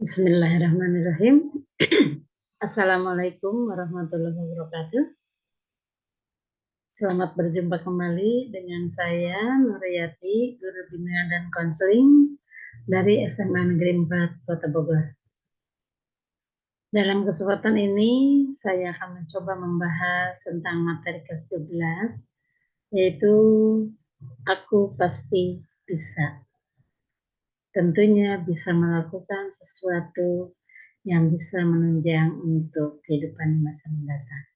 Bismillahirrahmanirrahim. Assalamualaikum warahmatullahi wabarakatuh. Selamat berjumpa kembali dengan saya Nuriyati, Guru Bimbingan dan Konseling dari SMA Negeri 4 Kota Bogor. Dalam kesempatan ini saya akan mencoba membahas tentang materi kelas 12, yaitu Aku Pasti Bisa. Tentunya bisa melakukan sesuatu yang bisa menunjang untuk kehidupan masa mendatang.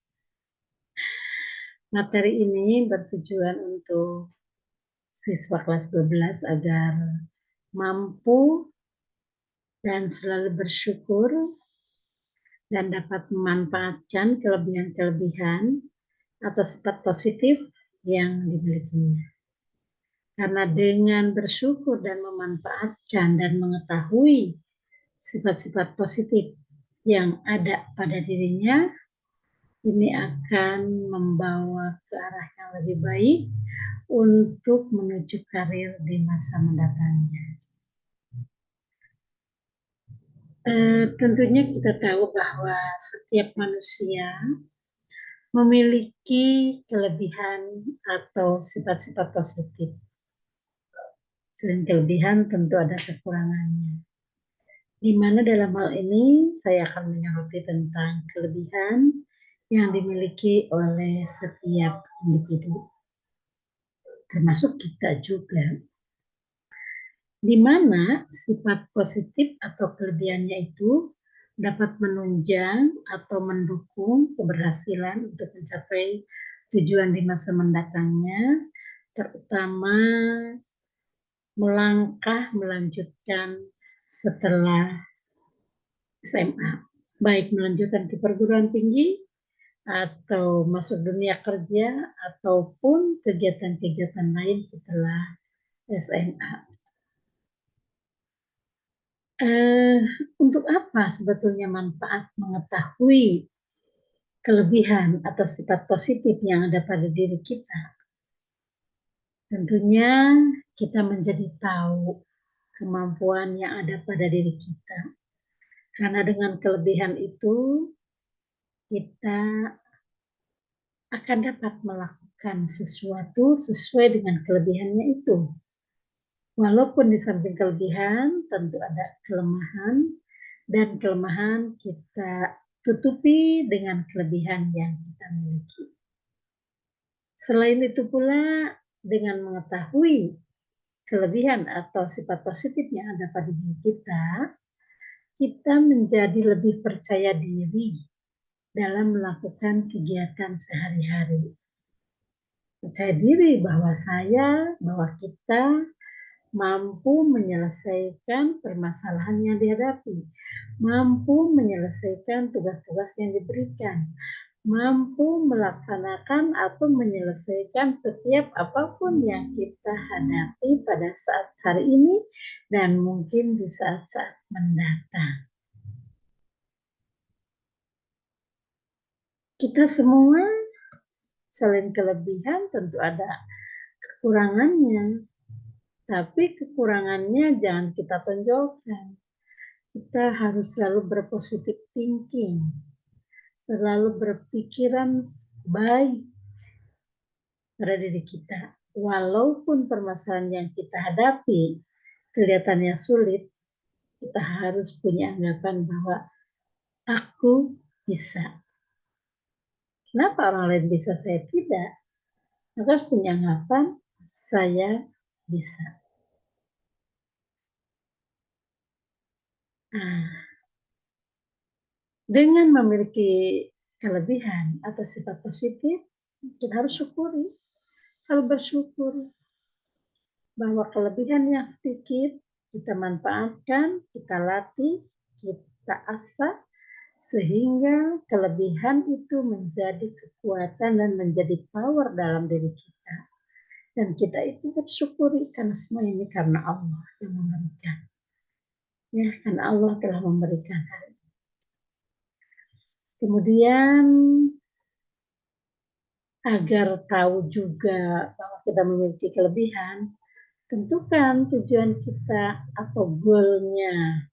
Materi ini bertujuan untuk siswa kelas 12 agar mampu dan selalu bersyukur dan dapat memanfaatkan kelebihan-kelebihan atau sifat positif yang dimilikinya. Karena dengan bersyukur dan memanfaatkan dan mengetahui sifat-sifat positif yang ada pada dirinya, ini akan membawa ke arah yang lebih baik untuk menuju karir di masa mendatangnya. Tentunya kita tahu bahwa setiap manusia memiliki kelebihan atau sifat-sifat positif. Selain kelebihan tentu ada kekurangannya. Di mana dalam hal ini saya akan menyoroti tentang kelebihan yang dimiliki oleh setiap individu, termasuk kita juga. Di mana sifat positif atau kelebihannya itu dapat menunjang atau mendukung keberhasilan untuk mencapai tujuan di masa mendatangnya, terutama melanjutkan setelah SMA, baik melanjutkan ke perguruan tinggi atau masuk dunia kerja ataupun kegiatan-kegiatan lain setelah SMA. Untuk apa sebetulnya manfaat mengetahui kelebihan atau sifat positif yang ada pada diri kita? Tentunya kita menjadi tahu kemampuan yang ada pada diri kita. Karena dengan kelebihan itu, kita akan dapat melakukan sesuatu sesuai dengan kelebihannya itu. Walaupun di samping kelebihan, tentu ada kelemahan, dan kelemahan kita tutupi dengan kelebihan yang kita miliki. Selain itu pula, dengan mengetahui kelebihan atau sifat positif yang ada pada diri kita menjadi lebih percaya diri dalam melakukan kegiatan sehari-hari. Percaya diri bahwa kita mampu menyelesaikan permasalahan yang dihadapi, mampu menyelesaikan tugas-tugas yang diberikan, mampu melaksanakan atau menyelesaikan setiap apapun yang kita hadapi pada saat hari ini dan mungkin di saat-saat mendatang. Kita semua selain kelebihan tentu ada kekurangannya, tapi kekurangannya jangan kita tonjolkan. Kita harus selalu berpositif thinking, selalu berpikiran baik pada diri kita. Walaupun permasalahan yang kita hadapi kelihatannya sulit, kita harus punya anggapan bahwa aku bisa. Kenapa orang lain bisa, saya tidak? Maka harus punya anggapan, saya bisa. Nah, dengan memiliki kelebihan atau sifat positif, kita harus syukuri, selalu bersyukur bahwa kelebihan yang sedikit kita manfaatkan, kita latih, kita asah, sehingga kelebihan itu menjadi kekuatan dan menjadi power dalam diri kita. Dan kita itu bersyukuri karena semua ini karena Allah yang memberikan. Ya, karena Allah telah memberikan hal ini. Kemudian agar tahu juga bahwa kita memiliki kelebihan, tentukan tujuan kita atau goalnya.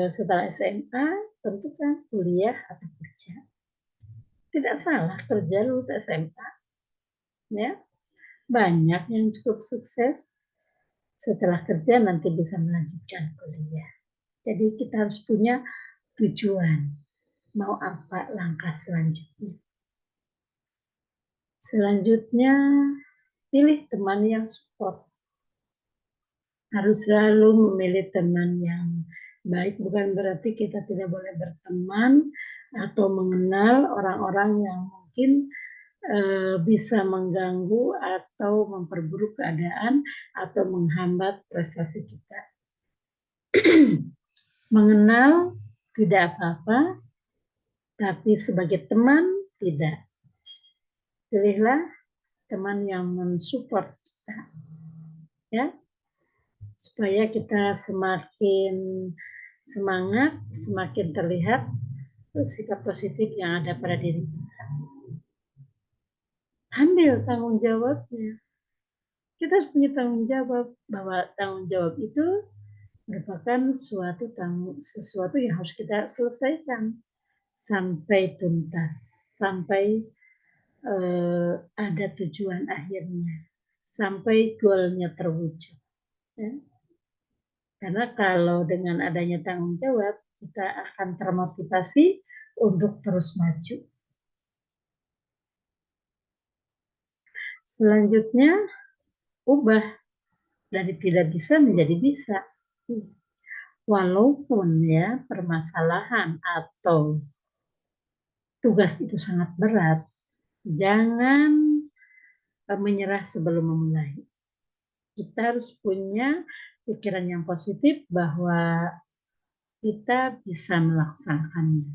Setelah SMA tentu kan kuliah atau kerja. Tidak salah kerja lulus SMA, ya. Banyak yang cukup sukses setelah kerja nanti bisa melanjutkan kuliah. Jadi kita harus punya tujuan, mau apa langkah selanjutnya. Selanjutnya, pilih teman yang support. Harus selalu memilih teman yang baik, bukan berarti kita tidak boleh berteman atau mengenal orang-orang yang mungkin bisa mengganggu atau memperburuk keadaan atau menghambat prestasi kita. Mengenal tidak apa-apa, tapi sebagai teman tidak. Pilihlah teman yang mensupport kita, ya, supaya kita semakin semangat, semakin terlihat sikap positif yang ada pada diri kita. Ambil tanggung jawabnya. Kita harus punya tanggung jawab, bahwa tanggung jawab itu merupakan sesuatu yang harus kita selesaikan sampai tuntas, sampai ada tujuan akhirnya, sampai goalnya terwujud. Ya. Karena kalau dengan adanya tanggung jawab, kita akan termotivasi untuk terus maju. Selanjutnya, ubah dari tidak bisa menjadi bisa. Walaupun ya permasalahan atau tugas itu sangat berat, jangan menyerah sebelum memulai. Kita harus punya pikiran yang positif bahwa kita bisa melaksanakannya,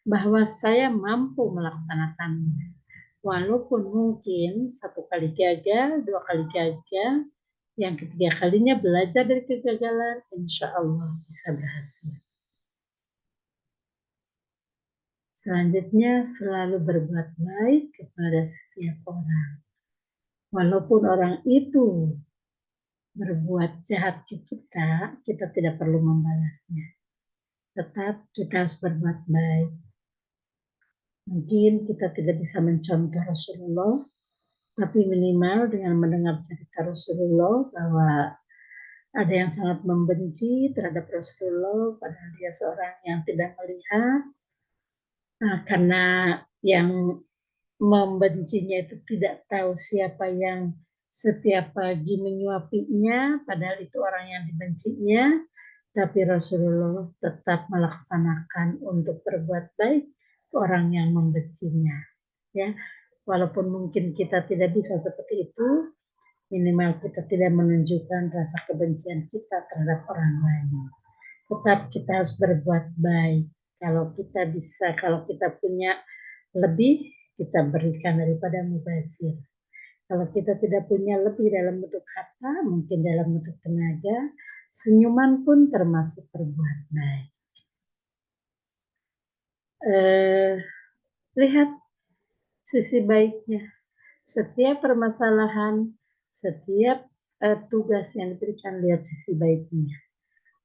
bahwa saya mampu melaksanakannya. Walaupun mungkin satu kali gagal, dua kali gagal, yang ketiga kalinya belajar dari kegagalan, insya Allah bisa berhasil. Selanjutnya, selalu berbuat baik kepada setiap orang. Walaupun orang itu berbuat jahat ke kita, kita tidak perlu membalasnya. Tetap kita harus berbuat baik. Mungkin kita tidak bisa mencontoh Rasulullah, tapi minimal dengan mendengar cerita Rasulullah bahwa ada yang sangat membenci terhadap Rasulullah, padahal dia seorang yang tidak melihat. Nah, karena yang membencinya itu tidak tahu siapa yang setiap pagi menyuapinya, padahal itu orang yang dibencinya, tapi Rasulullah tetap melaksanakan untuk berbuat baik ke orang yang membencinya. Ya, walaupun mungkin kita tidak bisa seperti itu, minimal kita tidak menunjukkan rasa kebencian kita terhadap orang lain. Tetap kita harus berbuat baik. Kalau kita bisa, kalau kita punya lebih, kita berikan daripada mubazir. Kalau kita tidak punya lebih dalam bentuk harta, mungkin dalam bentuk tenaga, senyuman pun termasuk berbuat baik. Lihat sisi baiknya. Setiap permasalahan, setiap tugas yang diberikan, lihat sisi baiknya.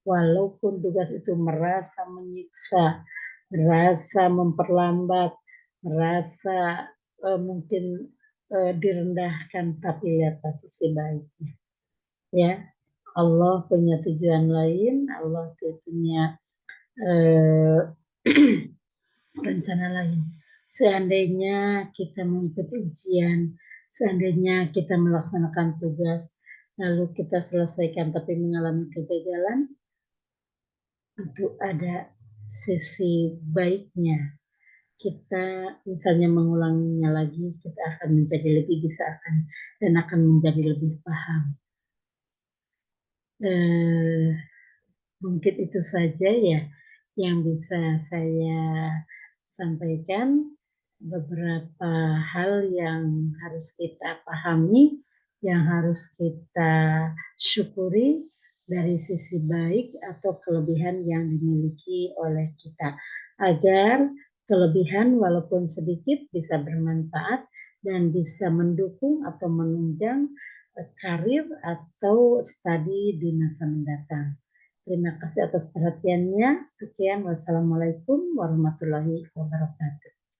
Walaupun tugas itu merasa menyiksa, merasa memperlambat, merasa mungkin direndahkan, tapi lihatlah sisi baiknya. Ya, Allah punya tujuan lain, Allah punya rencana lain. Seandainya kita mengikuti ujian, seandainya kita melaksanakan tugas, lalu kita selesaikan tapi mengalami kegagalan, itu ada sisi baiknya. Kita misalnya mengulanginya lagi, kita akan menjadi lebih bisa dan akan menjadi lebih paham. Mungkin itu saja ya yang bisa saya sampaikan, beberapa hal yang harus kita pahami, yang harus kita syukuri dari sisi baik atau kelebihan yang dimiliki oleh kita, agar kelebihan walaupun sedikit bisa bermanfaat dan bisa mendukung atau menunjang karir atau studi di masa mendatang. Terima kasih atas perhatiannya. Sekian, wassalamualaikum warahmatullahi wabarakatuh.